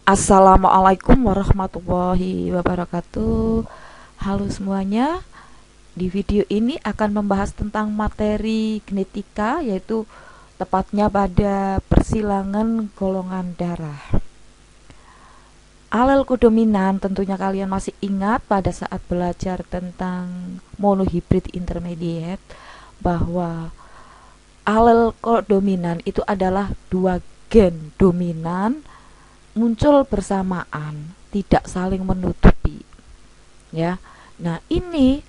Assalamualaikum warahmatullahi wabarakatuh. Halo semuanya. Di video ini akan membahas tentang materi genetika, yaitu tepatnya pada persilangan golongan darah. Alel kodominan tentunya kalian masih ingat pada saat belajar tentang monohibrid intermediate bahwa alel kodominan itu adalah dua gen dominan muncul bersamaan, tidak saling menutupi, ya. Nah, ini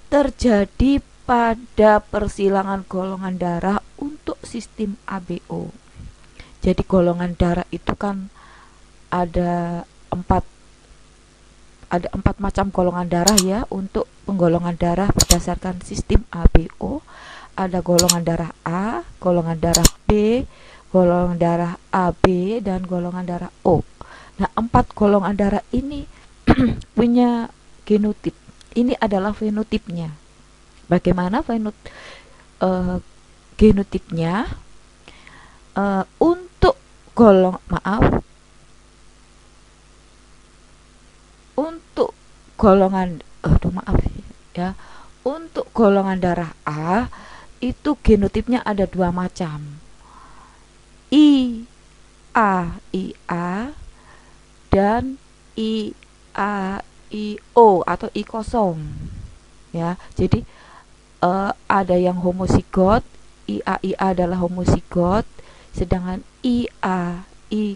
terjadi pada persilangan golongan darah untuk sistem ABO. Jadi golongan darah itu kan ada empat macam golongan darah, ya. Untuk penggolongan darah berdasarkan sistem ABO ada golongan darah A, golongan darah B, golongan darah AB, dan golongan darah O. Nah, empat golongan darah ini punya genotip. Ini adalah fenotipnya. Bagaimana genotipnya? Untuk untuk golongan ya. Untuk golongan darah A itu genotipnya ada dua macam. IA dan IAIO atau I kosong, ya. Jadi ada yang homozigot, IA adalah homozigot, sedangkan I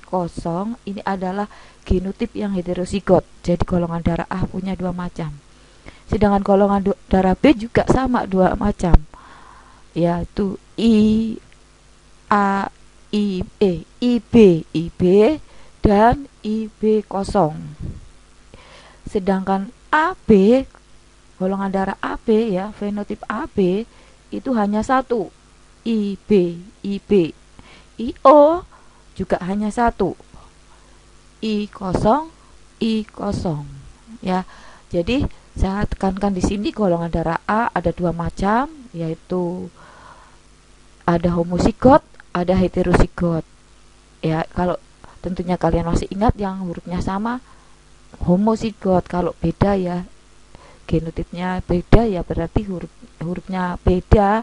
kosong ini adalah genotip yang heterozigot. Jadi golongan darah A punya dua macam. Sedangkan golongan darah B juga sama, dua macam, yaitu IB dan IB kosong. Sedangkan AB, golongan darah AB, ya, fenotip AB itu hanya satu, IB. IO juga hanya satu, I kosong, ya. Jadi saya tekankan di sini golongan darah A ada dua macam, yaitu ada homozigot, ada heterozigot, ya. Kalau tentunya kalian masih ingat yang hurufnya sama, homozigot. Kalau beda, ya, genotipnya beda, ya berarti hurufnya beda,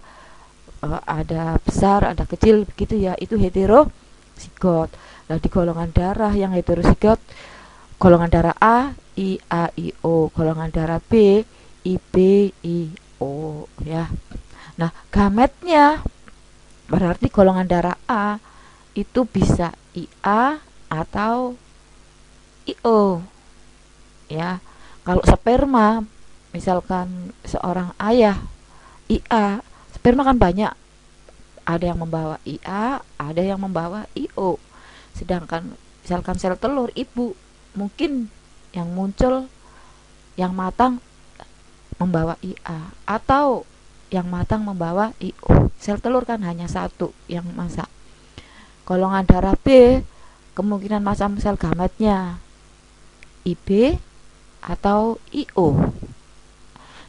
ada besar, ada kecil, begitu, ya, itu heterozigot. Nah, di golongan darah yang heterozigot, golongan darah A IAIO, golongan darah B IBIO, ya. Nah, gametnya berarti golongan darah A itu bisa IA atau IO, ya. Kalau sperma, misalkan seorang ayah IA, sperma kan banyak, ada yang membawa IA, ada yang membawa IO. Sedangkan misalkan sel telur ibu, mungkin yang muncul, yang matang membawa IA, atau yang matang membawa IO. Sel telur kan hanya satu yang masak. Golongan darah B, kemungkinan macam sel gametnya IB atau IO.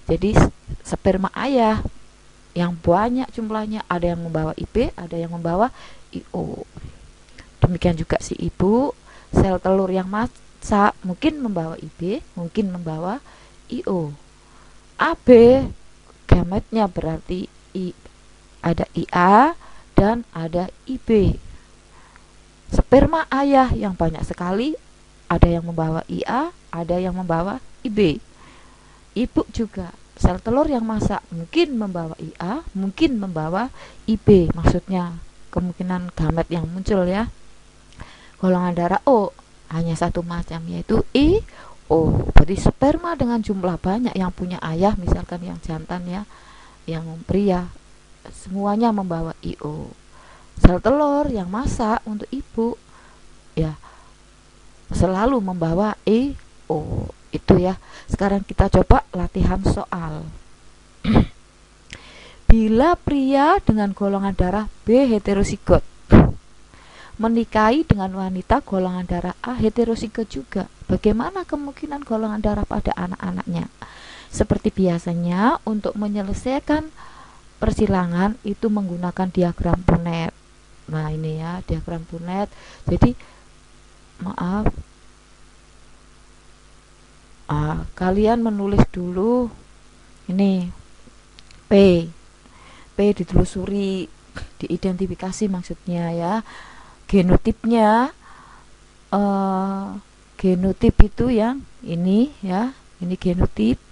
Jadi sperma ayah yang banyak jumlahnya, ada yang membawa IB, ada yang membawa IO. Demikian juga si ibu, sel telur yang masak mungkin membawa IB, mungkin membawa IO. AB, gametnya berarti ada IA dan ada IB. Sperma ayah yang banyak sekali, ada yang membawa IA, ada yang membawa IB. Ibu juga, sel telur yang masak mungkin membawa IA, mungkin membawa IB. Maksudnya kemungkinan gamet yang muncul, ya. Golongan darah O hanya satu macam, yaitu IO. Berarti sperma dengan jumlah banyak yang punya ayah, misalkan yang jantan, ya, yang pria, semuanya membawa IO. Sel telur yang masak untuk ibu, ya, selalu membawa IO. Itu, ya. Sekarang kita coba latihan soal. Bila pria dengan golongan darah B heterozigot menikahi dengan wanita golongan darah A heterozigot juga, bagaimana kemungkinan golongan darah pada anak-anaknya? Seperti biasanya, untuk menyelesaikan persilangan itu menggunakan diagram Punnett. Nah, ini, ya, diagram Punnett. Jadi maaf, kalian menulis dulu ini P ditelusuri, diidentifikasi maksudnya ya, genotipnya. Genotip itu yang ini ya, ini genotip.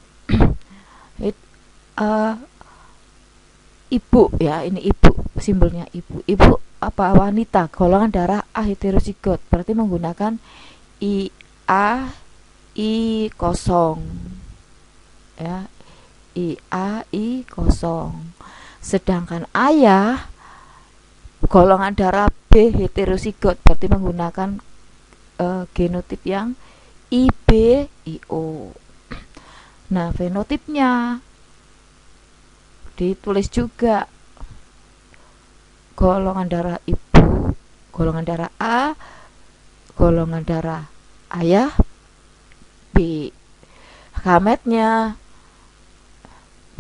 Ibu ya, ini ibu, simbolnya ibu apa, wanita, golongan darah A heterozigot, berarti menggunakan IA I kosong ya, IA I kosong. Sedangkan ayah golongan darah B heterozigot, berarti menggunakan genotip yang IBIO. Nah, fenotipnya ditulis juga, golongan darah ibu, golongan darah A, golongan darah ayah B. Gametnya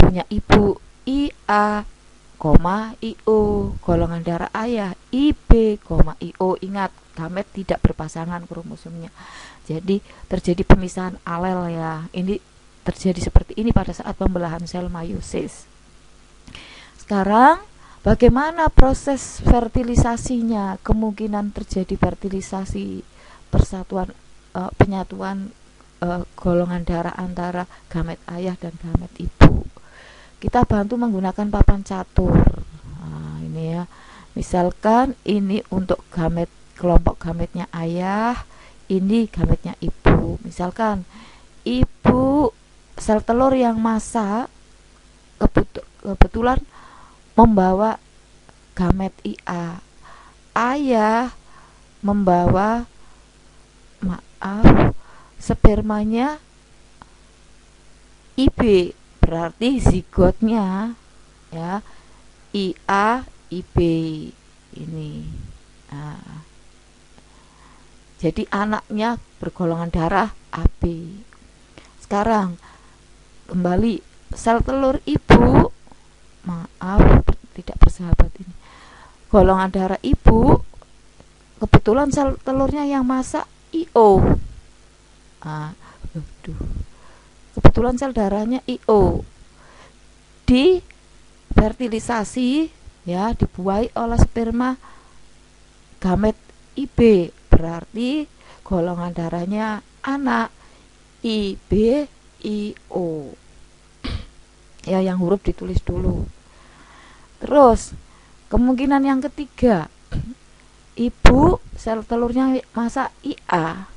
punya ibu IA, IO, golongan darah ayah IB, IO. Ingat, gamet tidak berpasangan kromosomnya. Jadi terjadi pemisahan alel ya. Ini terjadi seperti ini pada saat pembelahan sel meiosis. Sekarang bagaimana proses fertilisasinya? Kemungkinan terjadi fertilisasi persatuan penyatuan golongan darah antara gamet ayah dan gamet ibu. Kita bantu menggunakan papan catur. Nah, ini ya. Misalkan ini untuk gamet, kelompok gametnya ayah, ini gametnya ibu. Misalkan ibu sel telur yang masak kebetulan membawa gamet IA, ayah membawa spermanya IB, berarti zigotnya ya IA IB ini. Jadi anaknya bergolongan darah AB. Sekarang kembali, sel telur ibu, tidak bersahabat ini, golongan darah ibu, kebetulan sel telurnya yang masak IO. Kebetulan sel darahnya IO, di fertilisasi ya, dibuai oleh sperma gamet IB, berarti golongan darahnya anak IBIO ya, yang huruf ditulis dulu. Terus kemungkinan yang ketiga, ibu sel telurnya masak IA,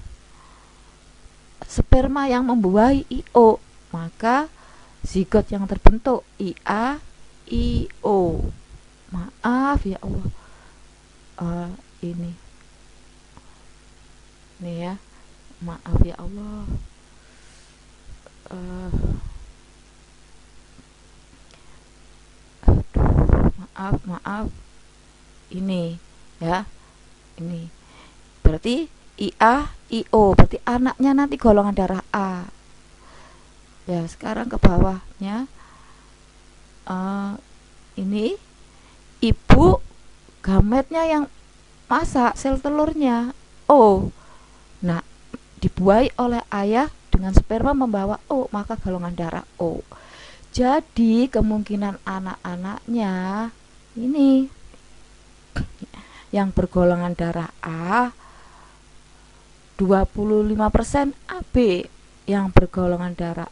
sperma yang membuahi IO, maka zigot yang terbentuk IA IO. Maaf ya Allah, ini ya, maaf ya Allah, maaf ini ya, ini berarti IA IO, berarti anaknya nanti golongan darah A ya. Sekarang ke bawahnya, ini ibu gametnya yang masak sel telurnya O, nah dibuai oleh ayah dengan sperma membawa O, maka golongan darah O. Jadi kemungkinan anak-anaknya ini yang bergolongan darah A 25% AB, yang bergolongan darah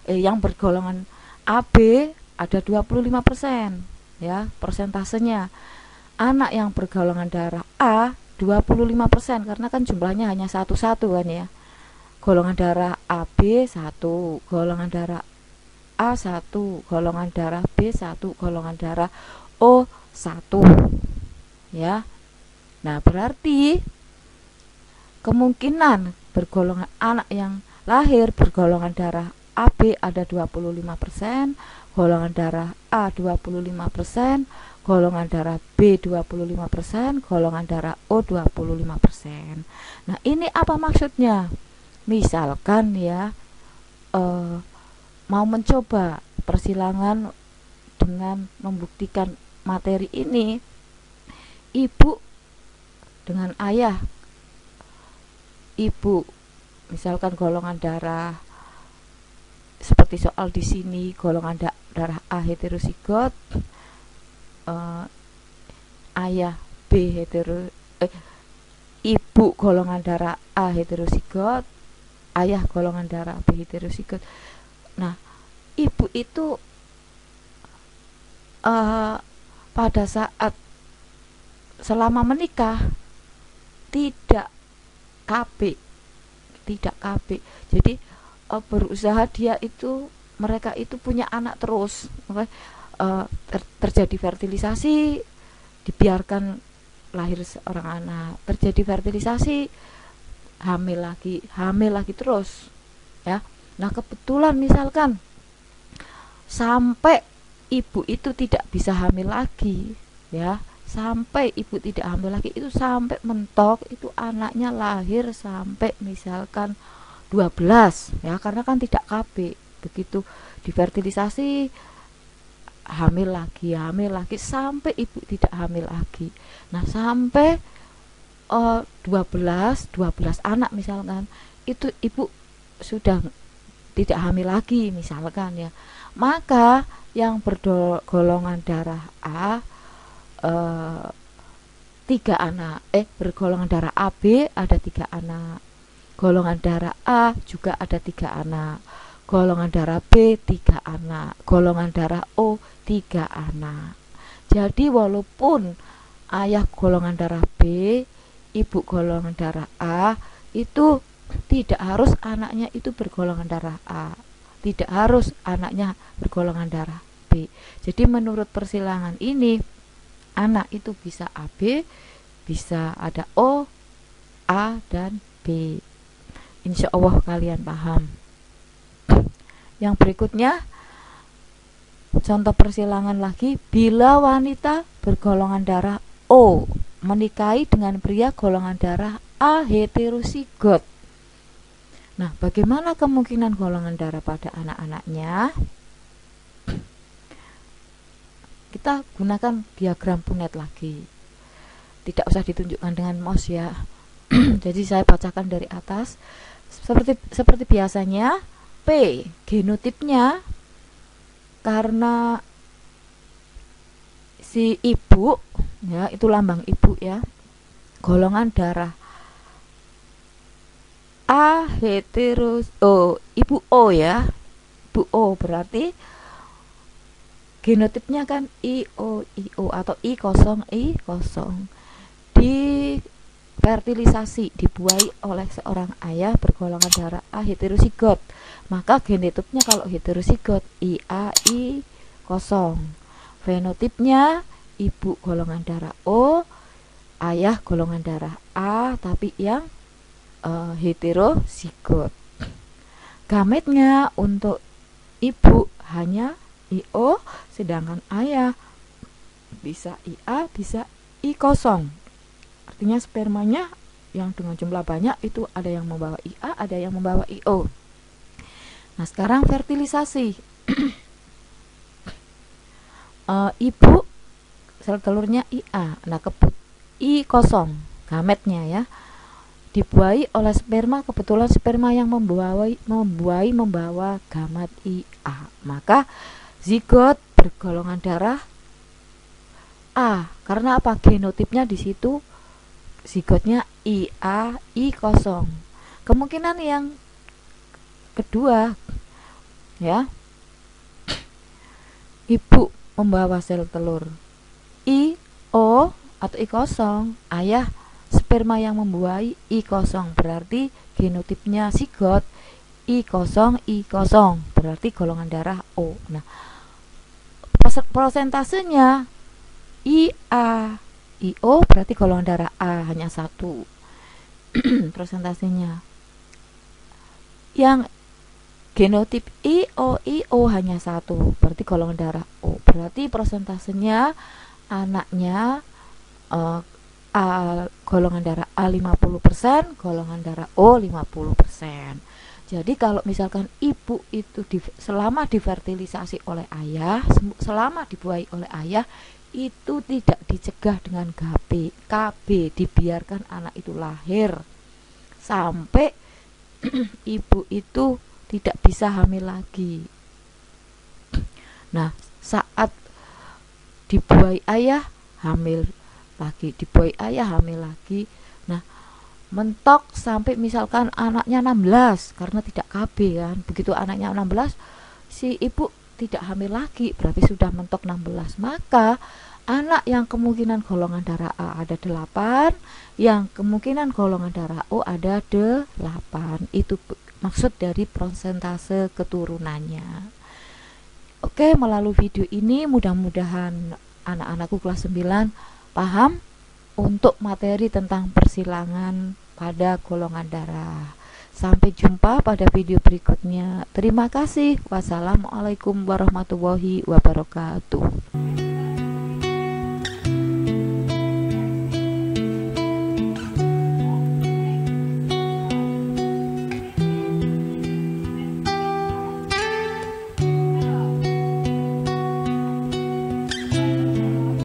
yang bergolongan AB ada 25% ya, persentasenya. Anak yang bergolongan darah A 25%, karena kan jumlahnya hanya satu-satu kan ya. Golongan darah AB 1, golongan darah A 1, golongan darah B 1, golongan darah O 1 ya. Nah, berarti kemungkinan bergolongan anak yang lahir bergolongan darah AB ada 25%, golongan darah A 25%, golongan darah B 25%, golongan darah O 25%. Nah, ini apa maksudnya? Misalkan ya, mau mencoba persilangan dengan membuktikan materi ini, ibu dengan ayah ibu misalkan golongan darah seperti soal di sini golongan darah A heterozigot, ayah B ibu golongan darah A heterozigot, ayah golongan darah B heterozigot. Nah, ibu itu pada saat selama menikah tidak KB, jadi berusaha mereka itu punya anak terus, terjadi fertilisasi, dibiarkan lahir seorang anak, terjadi fertilisasi, hamil lagi terus ya. Nah, kebetulan misalkan sampai ibu itu tidak bisa hamil lagi ya, sampai ibu tidak hamil lagi, itu sampai mentok, itu anaknya lahir sampai misalkan 12 ya, karena kan tidak KB, begitu divertilisasi hamil lagi sampai ibu tidak hamil lagi. Nah, sampai 12 anak misalkan, itu ibu sudah tidak hamil lagi misalkan ya, maka yang bergolongan darah A 3 anak, bergolongan darah AB ada 3 anak, golongan darah A juga ada 3 anak, golongan darah B 3 anak, golongan darah O 3 anak. Jadi walaupun ayah golongan darah B, ibu golongan darah A, itu tidak harus anaknya itu bergolongan darah A, tidak harus anaknya bergolongan darah B. Jadi menurut persilangan ini anak itu bisa AB, bisa ada O, A, dan B. Insya Allah kalian paham. Yang berikutnya, contoh persilangan lagi, bila wanita bergolongan darah O menikahi dengan pria golongan darah A heterozigot. Nah, bagaimana kemungkinan golongan darah pada anak-anaknya? Kita gunakan diagram Punnett lagi. Tidak usah ditunjukkan dengan mouse ya. Jadi saya bacakan dari atas. Seperti biasanya, P genotipnya karena si ibu ya, itu lambang ibu ya, golongan darah A ibu O ya, ibu O, berarti genotipnya kan IO atau I0 di fertilisasi, dibuahi oleh seorang ayah bergolongan darah A heterozigot, maka genotipnya kalau heterozigot I0. Fenotipnya ibu golongan darah O, ayah golongan darah A tapi yang heterozigot. Gametnya untuk ibu hanya IO, sedangkan ayah bisa IA, bisa I0. Artinya spermanya yang dengan jumlah banyak itu ada yang membawa IA, ada yang membawa IO. Nah, sekarang fertilisasi. Ibu sel telurnya IA, nah I0 gametnya ya, dibuahi oleh sperma, kebetulan sperma yang membawa gamet IA, maka zigot bergolongan darah A. Karena apa? Genotipnya di situ zigotnya IA I0. Kemungkinan yang kedua ya, ibu membawa sel telur IO atau I0, ayah sperma yang membuahi I0, berarti genotipnya zigot I0 berarti golongan darah O. Nah, prosentasenya IA IO berarti golongan darah A hanya 1 prosentasenya. Yang genotip IO hanya 1 berarti golongan darah O, berarti prosentasenya anaknya golongan darah A 50%, golongan darah O 50%. Jadi kalau misalkan ibu itu selama divertilisasi oleh ayah, selama dibuahi oleh ayah, itu tidak dicegah dengan KB, dibiarkan anak itu lahir sampai ibu itu tidak bisa hamil lagi. Nah, saat dibuai ayah hamil lagi, dibuai ayah hamil lagi. Nah, mentok sampai misalkan anaknya 16 karena tidak KB kan. Begitu anaknya 16, si ibu tidak hamil lagi, berarti sudah mentok 16. Maka anak yang kemungkinan golongan darah A ada 8, yang kemungkinan golongan darah O ada 8. Itu maksud dari persentase keturunannya. Oke, melalui video ini mudah-mudahan anak-anakku kelas 9 paham untuk materi tentang persilangan pada golongan darah. Sampai jumpa pada video berikutnya. Terima kasih. Wassalamualaikum warahmatullahi wabarakatuh.